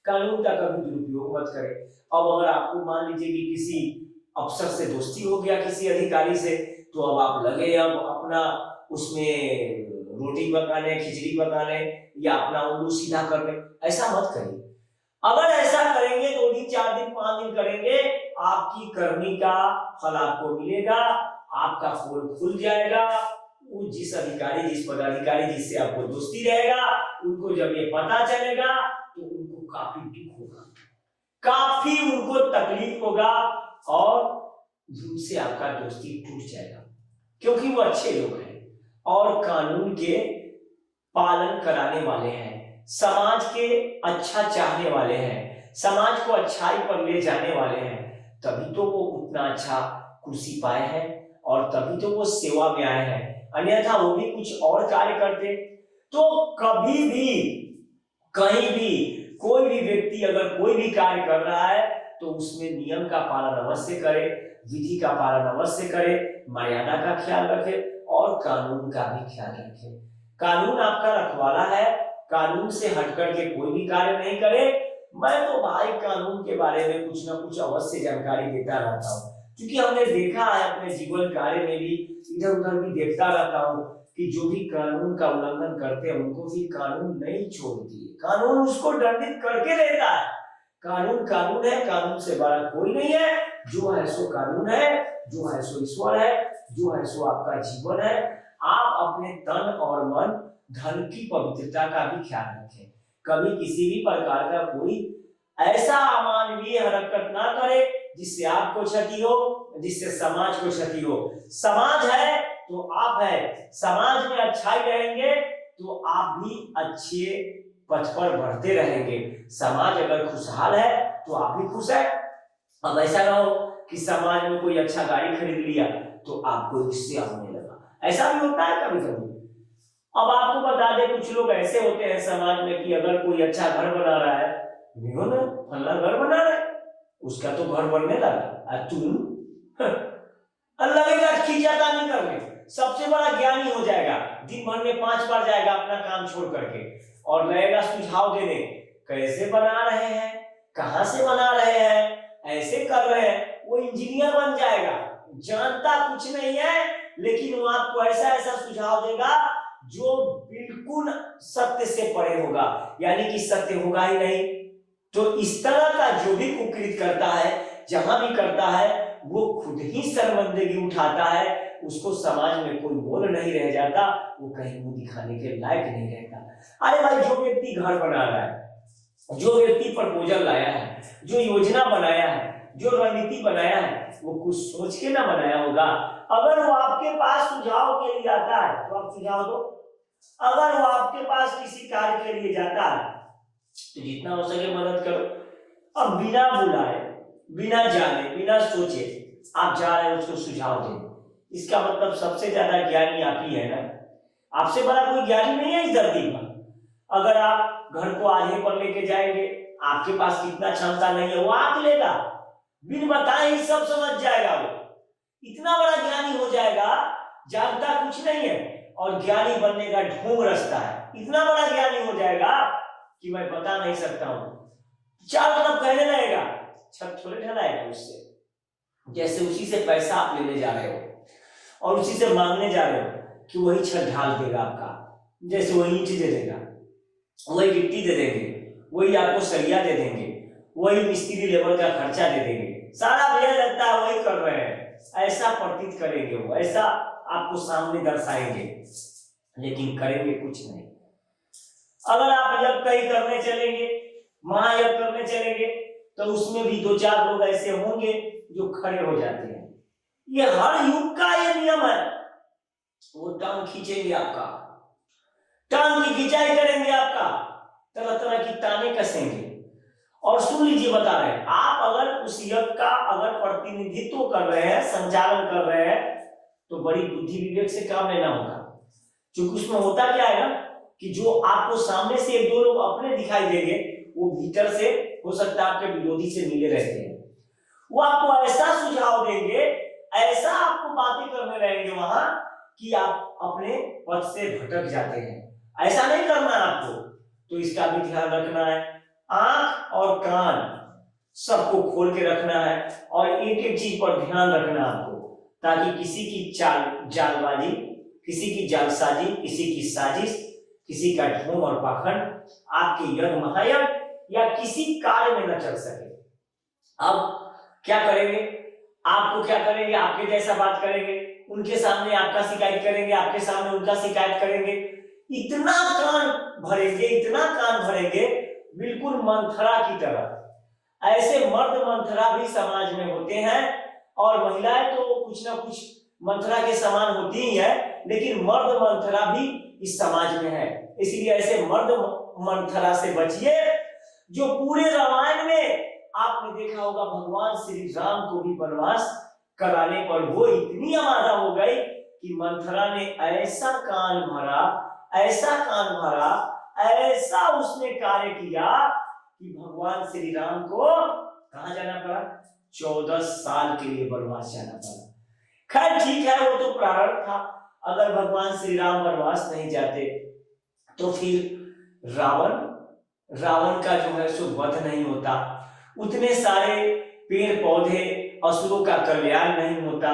कानून का कभी दुरुपयोग मत करें। अब अगर आपको मान लीजिए कि किसी अफसर से दोस्ती हो गया, किसी अधिकारी से, तो अब आप लगे अब अपना उसमें रोटी पकाने, खिचड़ी पकाने या अपना उल्लू सीधा करने, ऐसा मत करिए। अगर ऐसा करेंगे 2 दिन 4 दिन 5 दिन करेंगे, आपकी करनी का फल आपको मिलेगा, आपका पोल खुल जाएगा। वो जिस अधिकारी, जिस पदाधिकारी जिससे आपको दोस्ती रहेगा, उनको जब ये पता चलेगा तो उनको काफी दुख होगा, काफी उनको तकलीफ होगा और उनसे आपका दोस्ती टूट जाएगा, क्योंकि वो अच्छे लोग हैं और कानून के पालन कराने वाले हैं, समाज के अच्छा चाहने वाले हैं, समाज को अच्छाई पर ले जाने वाले हैं। तभी तो वो उतना अच्छा कुर्सी पाए हैं और तभी तो वो सेवा में आए हैं, अन्यथा वो भी कुछ और कार्य करते। तो कभी भी कहीं भी कोई भी व्यक्ति अगर कोई भी कार्य कर रहा है तो उसमें नियम का पालन अवश्य करे, विधि का पालन अवश्य करे, मर्यादा का ख्याल रखे और कानून का भी ख्याल रखे। कानून आपका रखवाला है, कानून से हटकर के कोई भी कार्य नहीं करे। मैं तो भाई कानून के बारे में कुछ ना कुछ अवश्य जानकारी देता रहता हूँ, क्योंकि हमने देखा है अपने जीवन कार्य में भी, इधर उधर भी देखता रहता हूँ कि जो भी कानून का उल्लंघन करते हैं उनको भी कानून नहीं छोड़ती है, कानून उसको दंडित करके रहता है। कानून कानून है, कानून से बड़ा कोई नहीं है। जो है सो कानून है, जो है सो ईश्वर है, जो है सो आपका जीवन है। आप अपने तन और मन धन की पवित्रता का भी ख्याल रखें। कभी किसी भी प्रकार का कोई ऐसा अमानवीय हरकत ना करे जिससे आपको क्षति हो, जिससे समाज को क्षति हो। समाज है तो आप है, समाज में अच्छाई रहेंगे तो आप भी अच्छे पथ पर बढ़ते रहेंगे। समाज अगर खुशहाल है तो आप भी खुश है। अब ऐसा ना हो कि समाज में कोई अच्छा गाड़ी खरीद लिया तो आपको इससे होने लगा, ऐसा भी होता है कभी कभी। अब आपको बता दे, कुछ लोग ऐसे होते हैं समाज में कि अगर कोई अच्छा घर बना रहा है, देखो ना फल्ला घर बना रहा है, उसका तो घर बनने लगा, तुम लगेगा खींचातानी करने, सबसे बड़ा ज्ञानी हो जाएगा, दिन भर में 5 बार जाएगा अपना काम छोड़ करके और लगेगा सुझाव देने, कैसे बना रहे हैं, कहां से बना रहे हैं, ऐसे कर रहे हैं। वो इंजीनियर बन जाएगा, जानता कुछ नहीं है, लेकिन वो आपको ऐसा ऐसा सुझाव देगा जो बिल्कुल सत्य से परे होगा, यानी कि सत्य होगा ही नहीं। तो इस तरह का जो भी कुकृत करता है, जहां भी करता है, वो खुद ही शर्मिंदगी उठाता है, उसको समाज में कोई मोल नहीं रह जाता, वो कहीं मुंह दिखाने के लायक नहीं रहता। अरे भाई, जो व्यक्ति घर बना रहा है, जो व्यक्ति प्रपोजल लाया है, जो योजना बनाया है, जो रणनीति बनाया है, वो कुछ सोच के ना बनाया होगा। अगर वो आपके पास सुझाव के लिए आता है तो आप सुझाव दो, अगर वो आपके पास किसी कार्य के लिए जाता है तो जितना हो सके मदद करो। अब बिना बुलाए, बिना जाने, बिना सोचे आप जा रहे हो उसको सुझाव दें, इसका मतलब सबसे ज्यादा ज्ञानी आप ही है ना, आपसे बड़ा कोई ज्ञानी नहीं है इस धरती पर। अगर आप घर को आधे पर लेके जाएंगे, आपके पास कितना क्षमता नहीं है, वो आंक लेगा, बिन बताए ही सब समझ जाएगा, वो इतना बड़ा ज्ञानी हो जाएगा, जानता कुछ नहीं है और ज्ञानी बनने का ढोंग रचता है, इतना बड़ा ज्ञानी हो जाएगा कि मैं बता नहीं सकता हूं। चारों तरफ कहने लगेगा, छत थोड़े ढलाएगा उससे, जैसे उसी से पैसा आप लेने जा रहे हो और उसी से मांगने जा रहे हो कि वही छत ढाल देगा आपका, जैसे वही ईंट दे देगा, वही गिट्टी दे देंगे, वही आपको सरिया दे देंगे, वही मिस्त्री लेबर का खर्चा दे देंगे, सारा भैया लगता है वही कर रहे हैं, ऐसा प्रतीत करेंगे वो, ऐसा आपको सामने दर्शाएंगे, लेकिन करेंगे कुछ नहीं। अगर आप यज्ञ कहीं करने चलेंगे, महायज्ञ करने चलेंगे, तो उसमें भी 2-4 लोग ऐसे होंगे जो खड़े हो जाते हैं। ये हर युग का ये नियम है, वो टांग खींचेंगे आपका, टांग की खिंचाई करेंगे आपका, तरह तरह की ताने कसेंगे। और सुन लीजिए, बता रहे हैं, आप अगर उस यज्ञ का अगर प्रतिनिधित्व कर रहे हैं, संचालन कर रहे हैं, तो बड़ी बुद्धि विवेक से काम लेना होगा, क्योंकि उसमें होता क्या है ना कि जो आपको सामने से 1-2 लोग अपने दिखाई देंगे, वो भीतर से हो सकता है आपके विरोधी से मिले रहते हैं, वो आपको ऐसा सुझाव देंगे, ऐसा आपको बातें करने रहेंगे वहां कि आप अपने पथ से भटक जाते हैं। ऐसा नहीं करना आपको, तो इसका भी ध्यान रखना है। आंख और कान सबको खोल के रखना है और एक एक चीज पर ध्यान रखना आपको, ताकि किसी की जालबाजी, किसी की जालसाजी, किसी की साजिश, किसी का ढोंग और पाखंड आपके यज्ञ महायज्ञ या किसी कार्य में न चल सके। अब क्या करेंगे, आपको क्या करेंगे, आपके जैसा बात करेंगे, उनके सामने आपका शिकायत करेंगे, आपके सामने उनका शिकायत करेंगे, इतना कान भरेंगे, इतना कान भरेंगे बिल्कुल मंथरा की तरह। ऐसे मर्द मंथरा भी समाज में होते हैं और महिलाएं तो कुछ ना कुछ मंथरा के समान होती ही है, लेकिन मर्द मंथरा भी इस समाज में है। इसलिए ऐसे मर्द मंथरा से बचिए। जो पूरे रामायण में आपने देखा होगा, भगवान श्री राम को भी वनवास कराने पर वो इतनी आमादा हो गई कि मंथरा ने ऐसा कान भरा, ऐसा कान भरा, ऐसा उसने कार्य किया कि भगवान श्री राम को कहां जाना पड़ा, 14 साल के लिए वनवास जाना पड़ा। खैर ठीक है, वो तो प्रारंभ था। अगर भगवान श्री राम वनवास नहीं जाते तो फिर रावण का जो है सो वध नहीं होता, उतने सारे पेड़ पौधे असुरों का कल्याण नहीं होता,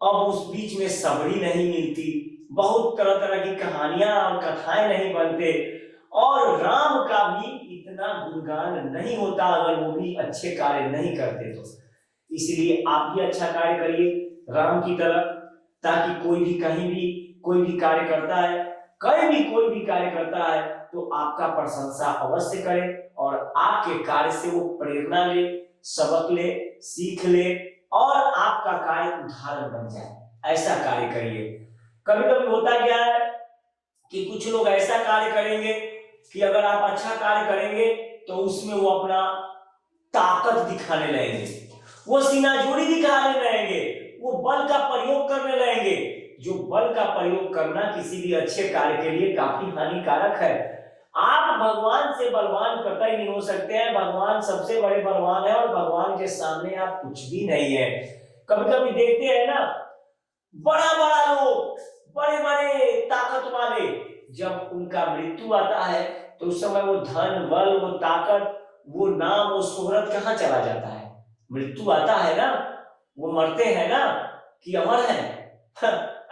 अब उस बीच में सबरी नहीं मिलती, बहुत तरह तरह की कहानियां और कथाएं नहीं बनते, और राम का भी इतना गुणगान नहीं होता अगर वो भी अच्छे कार्य नहीं करते तो। इसलिए आप भी अच्छा कार्य करिए राम की तरह, ताकि कोई भी कहीं भी कोई भी कार्य करता है, कहीं भी कोई भी कार्य करता है तो आपका प्रशंसा अवश्य करे और आपके कार्य से वो प्रेरणा ले, सबक ले, सीख ले और आपका कार्य उदाहरण बन जाए। ऐसा कार्य करिए। कभी कभी होता क्या है कि कुछ लोग ऐसा कार्य करेंगे कि अगर आप अच्छा कार्य करेंगे तो उसमें वो अपना ताकत दिखाने लगेंगे, वो सीनाजोरी दिखाने लगेंगे, वो बल का प्रयोग करने लगेंगे। जो बल का प्रयोग करना किसी भी अच्छे कार्य के लिए काफी हानिकारक है। आप भगवान से बलवान कतई नहीं हो सकते हैं, भगवान सबसे बड़े बलवान है और भगवान के सामने आप कुछ भी नहीं है। कभी कभी देखते हैं ना, बड़ा बड़ा लोग, बड़े बड़े ताकत वाले, जब उनका मृत्यु आता है तो उस समय वो धन, बल, वो ताकत, वो नाम, वो शोहरत कहाँ चला जाता है? मृत्यु आता है ना, वो मरते हैं ना कि अमर है?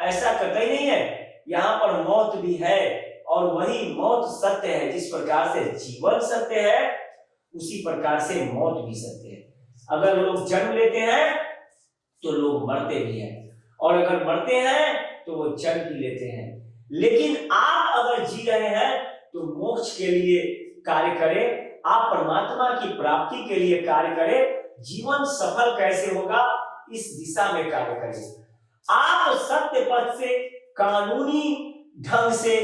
ऐसा कतई नहीं है। यहाँ पर मौत भी है और वही मौत सत्य है। जिस प्रकार से जीवन सत्य है उसी प्रकार से मौत भी सत्य है। अगर लोग जन्म लेते हैं तो लोग मरते भी हैं, और अगर मरते हैं तो वो जन्म भी लेते हैं। लेकिन आप अगर जी रहे हैं तो मोक्ष के लिए कार्य करें, आप परमात्मा की प्राप्ति के लिए कार्य करें। जीवन सफल कैसे होगा इस दिशा में कार्य करें। आप सत्य पथ से, कानूनी ढंग से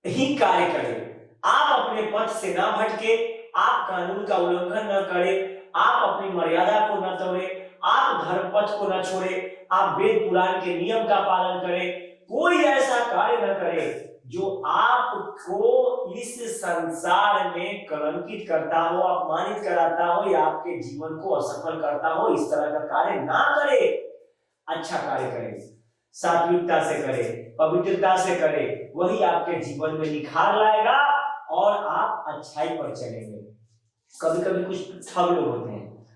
ही कार्य करें। आप अपने पथ से ना भटके, आप कानून का उल्लंघन न करें, आप अपनी मर्यादा को न तोड़े, आप धर्म पथ को न छोड़े, आप वेद पुराण के नियम का पालन करें। कोई ऐसा कार्य न करे जो आपको इस संसार में कलंकित करता हो, अपमानित कराता हो या आपके जीवन को असफल करता हो। इस तरह का कार्य ना करे, अच्छा कार्य करे, सात्विकता से करे, पवित्रता से करे, वही आपके जीवन में निखार लाएगा और आप अच्छाई पर चलेंगे। कभी कभी कुछ ठग लोग होते हैं,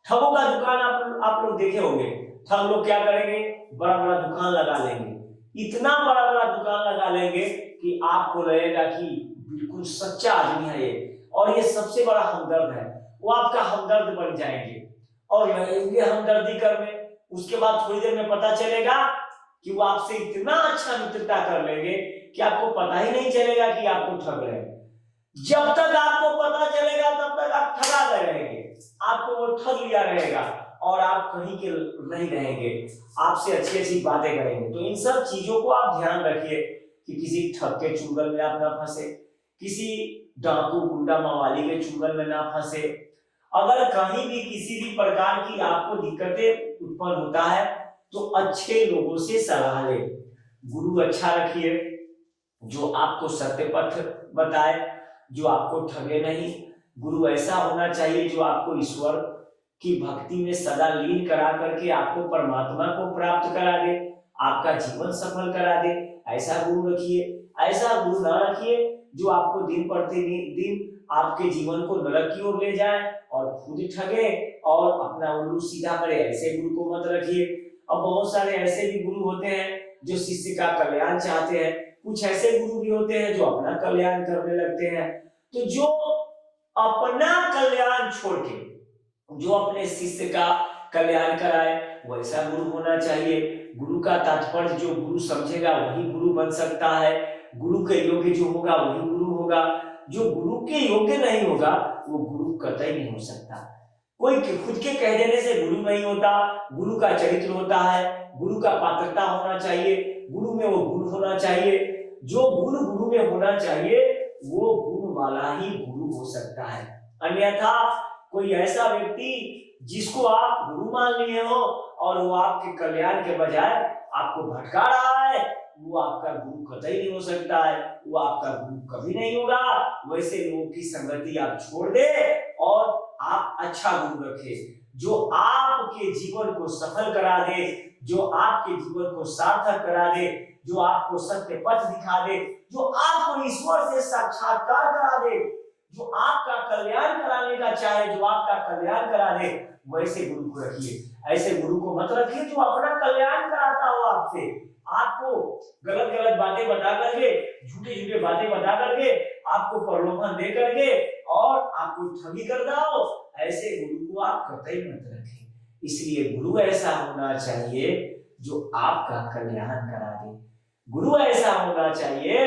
ठगों का दुकान आप लोग देखे होंगे। ठग लोग क्या करेंगे, बड़ा बड़ा दुकान लगा लेंगे, इतना बड़ा बड़ा दुकान लगा लेंगे कि आपको लगेगा कि बिल्कुल सच्चा आदमी है ये, और ये सबसे बड़ा हमदर्द है। वो आपका हमदर्द बन जाएंगे और लगेंगे हमदर्दी करने। उसके बाद थोड़ी देर में पता चलेगा कि वो आपसे इतना अच्छा मित्रता कर लेंगे कि आपको पता ही नहीं चलेगा कि आपको ठग रहे हैं। जब तक आपको पता चलेगा तब तक आप ठगा गए रहेंगे, आपको वो ठग लिया रहेगा और आप कहीं के नहीं रहेंगे, आपसे अच्छी अच्छी बातें करेंगे। तो इन सब चीजों को आप ध्यान रखिए कि किसी ठग के चुंगल में आप ना फंसे, किसी डाकू गुंडा मवाली के चुंगल में ना फंसे। अगर कहीं भी किसी भी प्रकार की आपको दिक्कतें उत्पन्न होता है तो अच्छे लोगों से सलाह ले। गुरु अच्छा रखिए जो आपको सत्य पथ बताए, जो आपको ठगे नहीं। गुरु ऐसा होना चाहिए जो आपको ईश्वर की भक्ति में सदा लीन करा करके आपको परमात्मा को प्राप्त करा दे, आपका जीवन सफल करा दे। ऐसा गुरु रखिए। ऐसा गुरु ना रखिए जो आपको दिन प्रतिदिन आपके जीवन को नरक की ओर ले जाए और खुद ठगे और अपना उल्लू सीधा करे, ऐसे गुरु को मत रखिए। अब बहुत सारे ऐसे भी गुरु होते हैं जो शिष्य का कल्याण चाहते हैं, कुछ ऐसे गुरु भी होते हैं जो अपना कल्याण करने लगते हैं। तो जो अपना कल्याण छोड़ के जो अपने शिष्य का कल्याण कराए वैसा गुरु होना चाहिए। गुरु का तात्पर्य जो गुरु समझेगा वही गुरु बन सकता है। गुरु के योग्य जो होगा वही गुरु होगा, जो गुरु के योग्य नहीं होगा वो गुरु कतई नहीं हो सकता। कोई खुद के कह देने से गुरु नहीं होता, गुरु का चरित्र होता है, गुरु का पात्रता होना चाहिए, गुरु में वो गुण होना चाहिए, जो गुण गुरु में होना चाहिए वो गुण वाला ही गुरु हो सकता है। अन्यथा कोई ऐसा व्यक्ति जिसको आप गुरु मान लिए हो और वो आपके कल्याण के बजाय आपको भटका रहा है, वो आपका गुरु कतई नहीं हो सकता है, वो आपका गुरु कभी नहीं होगा। वैसे लोगों की संगति आप छोड़ दे और आप अच्छा गुरु रखे जो आपके जीवन को सफल करा दे, जो आपके जीवन को सार्थक करा दे, जो आपको सत्य पथ दिखा दे, जो आपको ईश्वर से साक्षात्कार करा दे, जो आपका कल्याण कराने का चाहे, जो आपका कल्याण करा दे, वैसे गुरु को रखिए। ऐसे गुरु को मत रखिए जो अपना कल्याण कराता हो आपसे, आपको गलत गलत बातें बता करके, झूठे झूठे बातें बता करके, आपको प्रलोभन दे करके और आपको ठगी करता हो, ऐसे गुरु को आप कतई मत रखें। इसलिए गुरु ऐसा होना चाहिए जो आपका कल्याण करा दे, गुरु ऐसा होना चाहिए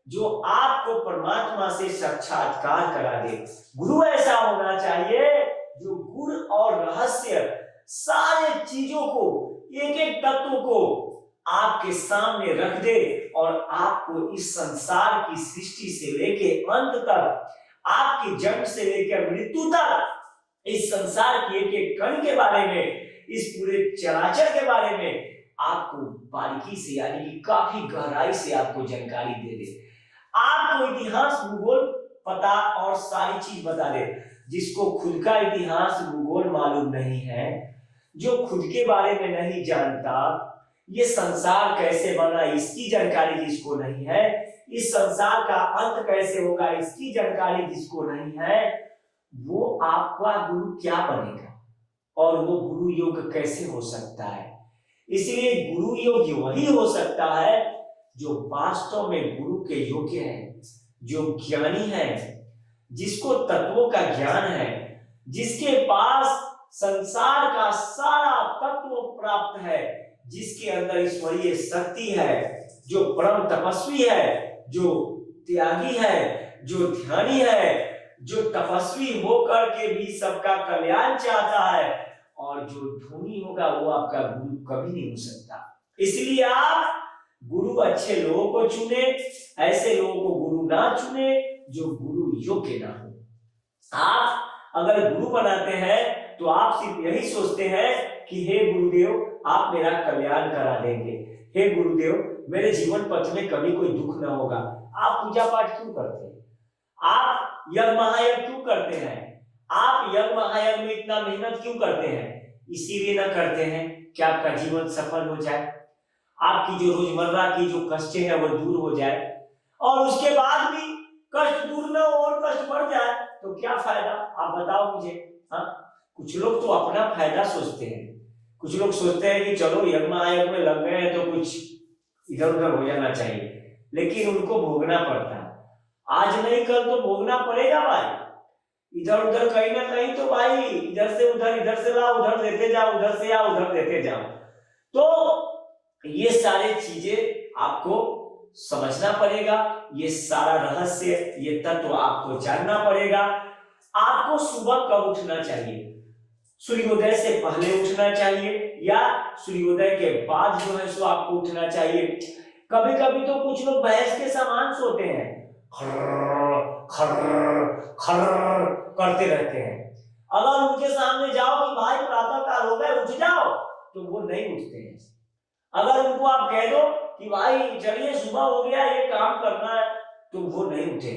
जो आपको परमात्मा से साक्षात्कार करा दे, गुरु ऐसा होना चाहिए जो गुण और रहस्य सारे चीजों को, एक एक तत्व को आपके सामने रख दे और आपको इस संसार की सृष्टि से लेके अंत तक, आपकी जन्म से लेकर मृत्यु तक, इस संसार की एक एक कण के बारे में, इस पूरे चराचर के बारे में आपको बारीकी से यानी कि काफी गहराई से आपको जानकारी दे दे, आपको इतिहास भूगोल पता और सारी चीज बता दे। जिसको खुद का इतिहास भूगोल मालूम नहीं है, जो खुद के बारे में नहीं जानता, ये संसार कैसे बना इसकी जानकारी जिसको नहीं है, इस संसार का अंत कैसे होगा इसकी जानकारी जिसको नहीं है, वो आपका गुरु क्या बनेगा और वो गुरु योग कैसे हो सकता है। इसलिए गुरु योग्य वही हो सकता है जो वास्तव में गुरु के योग्य है, जो ज्ञानी है, जिसको तत्वों का ज्ञान है, जिसके पास संसार का सारा तत्व प्राप्त है, जिसके अंदर ईश्वरीय शक्ति है, जो परम तपस्वी है, जो त्यागी है, जो ध्यानी है, जो तपस्वी होकर के भी सबका कल्याण चाहता है, और जो धोनी होगा वो आपका गुरु कभी नहीं हो सकता। इसलिए आप गुरु अच्छे लोगों को चुने, ऐसे लोगों को गुरु ना चुने जो गुरु योग्य ना हो। आप अगर गुरु बनाते हैं तो आप सिर्फ यही सोचते हैं कि हे गुरुदेव आप मेरा कल्याण करा देंगे, हे गुरुदेव मेरे जीवन पथ में कभी कोई दुख ना होगा। आप पूजा पाठ क्यों करते हैं? आप यज्ञ महायज्ञ क्यों करते हैं? आप यज्ञ महायज्ञ में इतना मेहनत क्यों करते हैं? इसीलिए ना करते हैं कि आपका जीवन सफल हो जाए, आपकी जो रोजमर्रा की जो कष्ट है वो दूर हो जाए, और उसके बाद भी कष्ट दूर न हो और कष्ट बढ़ जाए तो क्या फायदा? आप बताओ मुझे। हाँ, कुछ लोग तो अपना फायदा सोचते हैं, कुछ लोग सोचते हैं कि चलो यज्ञ महायज्ञ में लग गए हैं तो कुछ इधर उधर हो जाना चाहिए, लेकिन उनको भोगना पड़ता है। आज नहीं कल तो भोगना पड़ेगा भाई, इधर उधर कहीं ना कहीं तो भाई, इधर से उधर, इधर से लाओ उधर देते जाओ, उधर से आओ उधर देते जाओ। तो ये सारी चीजें आपको समझना पड़ेगा, ये सारा रहस्य, ये तत्व आपको जानना पड़ेगा। आपको सुबह कब उठना चाहिए? सूर्योदय से पहले उठना चाहिए या सूर्योदय के बाद जो है सो आपको उठना चाहिए। कभी कभी तो कुछ लोग भैंस के समान सोते हैं, खर्र खर्र खर्र करते रहते हैं। अगर उनके सामने जाओ कि भाई प्रातः काल हो गए उठ जाओ, तो वो नहीं उठते हैं। अगर उनको आप कह दो कि भाई चलिए सुबह हो गया ये काम करना है, तो वो नहीं उठे।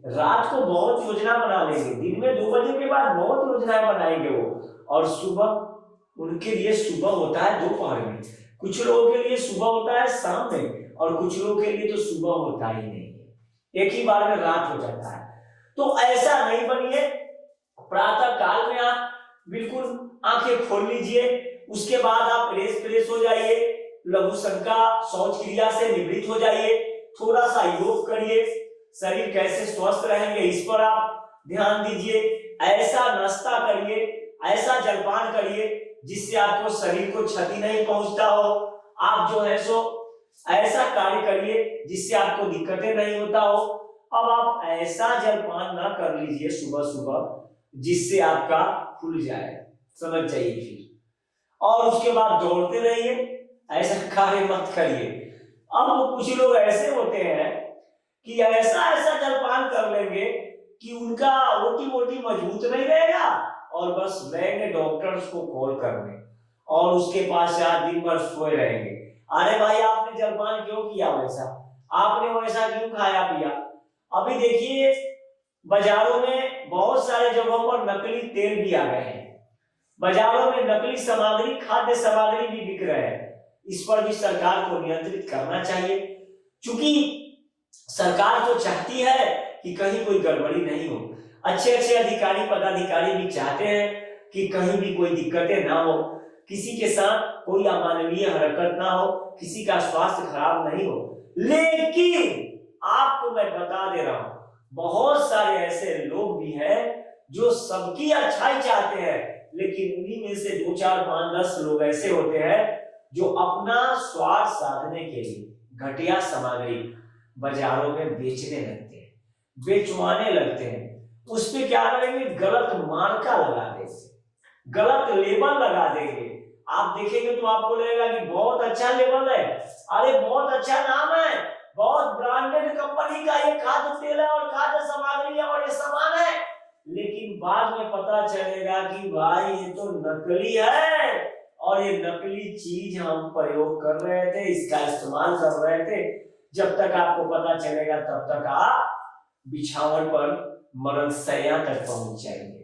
रात को बहुत योजना बना लेंगे, दिन में 2 बजे के बाद बहुत योजनाएं बनाएंगे वो, और सुबह उनके लिए सुबह होता है दोपहर में, कुछ लोगों के लिए सुबह होता है शाम में, और कुछ लोगों के लिए तो सुबह होता ही नहीं है। एक ही बार में रात हो जाता है। तो ऐसा नहीं बनिए, प्रातः काल में आप बिल्कुल आंखें खोल लीजिए, उसके बाद आप फ्रेश हो जाइए, लघु शंका शौच क्रिया से निवृत्त हो जाइए, थोड़ा सा योग करिए, शरीर कैसे स्वस्थ रहेंगे इस पर आप ध्यान दीजिए। ऐसा नाश्ता करिए, ऐसा जलपान करिए जिससे आपको शरीर को क्षति नहीं पहुंचता हो। आप जो है सो ऐसा कार्य करिए जिससे आपको दिक्कतें नहीं होता हो। अब आप ऐसा जलपान ना कर लीजिए सुबह सुबह जिससे आपका खुल जाए, समझ जाइए फिर। और उसके बाद दौड़ते रहिए, ऐसा कार्य मत करिए। अब कुछ लोग ऐसे होते हैं कि ऐसा ऐसा जलपान कर लेंगे कि उनका ओटी मजबूत नहीं रहेगा और बस रहेंगे डॉक्टर्स को कॉल करने और उसके पास दिन भर सोए रहेंगे। अरे भाई आपने जलपान क्यों किया वैसा, आपने वैसा क्यों खाया पिया? अभी देखिए बाजारों में बहुत सारे जगहों पर नकली तेल भी आ गए हैं, बाजारों में नकली सामग्री, खाद्य सामग्री भी बिक रहे हैं। इस पर भी सरकार को नियंत्रित करना चाहिए, क्योंकि सरकार तो चाहती है कि कहीं कोई गड़बड़ी नहीं हो। अच्छे अधिकारी पदाधिकारी भी चाहते हैं कि कहीं भी कोई दिक्कतें ना हो, किसी के साथ कोई अमानवीय हरकत ना हो, किसी का स्वास्थ्य खराब नहीं हो। लेकिन आपको मैं बता दे रहा हूं, बहुत सारे ऐसे लोग भी हैं जो सबकी अच्छाई चाहते हैं, लेकिन उन्हीं में से 2 4 5 10 लोग ऐसे होते हैं जो अपना स्वार्थ साधने के लिए घटिया सामग्री बाजारों में बेचने लगते हैं, बेचवाने लगते हैं। उस पे क्या करेंगे, गलत मार्का लगा देंगे, गलत लेबल लगा देंगे। आप देखेंगे तो आपको लगेगा कि बहुत अच्छा लेबल है, अरे बहुत अच्छा नाम है, बहुत ब्रांडेड कंपनी का ये खाद्य तेल है और खाद्य सामग्री है और ये सामान है, लेकिन बाद में पता चलेगा कि भाई ये तो नकली है और ये नकली चीज हम प्रयोग कर रहे थे, इसका इस्तेमाल कर रहे थे। जब तक आपको पता चलेगा तब तक आप बिछावन पर मरण शैया तक पहुंच जाएंगे।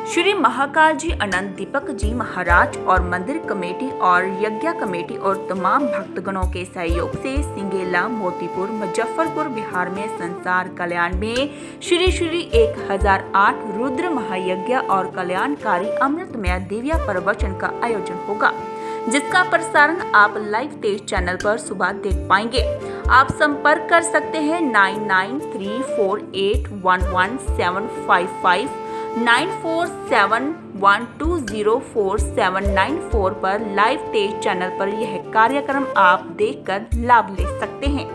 श्री महाकाल जी अनंत दीपक जी महाराज और मंदिर कमेटी और यज्ञ कमेटी और तमाम भक्तगणों के सहयोग से सिंगेला, मोतीपुर, मुजफ्फरपुर, बिहार में संसार कल्याण में श्री 1008 रुद्र महायज्ञ और कल्याणकारी अमृतमय दिव्य प्रवचन का आयोजन होगा, जिसका प्रसारण आप लाइव तेज चैनल पर सुबह देख पाएंगे। आप संपर्क कर सकते हैं 9934811755 9471204794 पर। लाइव तेज चैनल पर यह कार्यक्रम आप देखकर लाभ ले सकते हैं।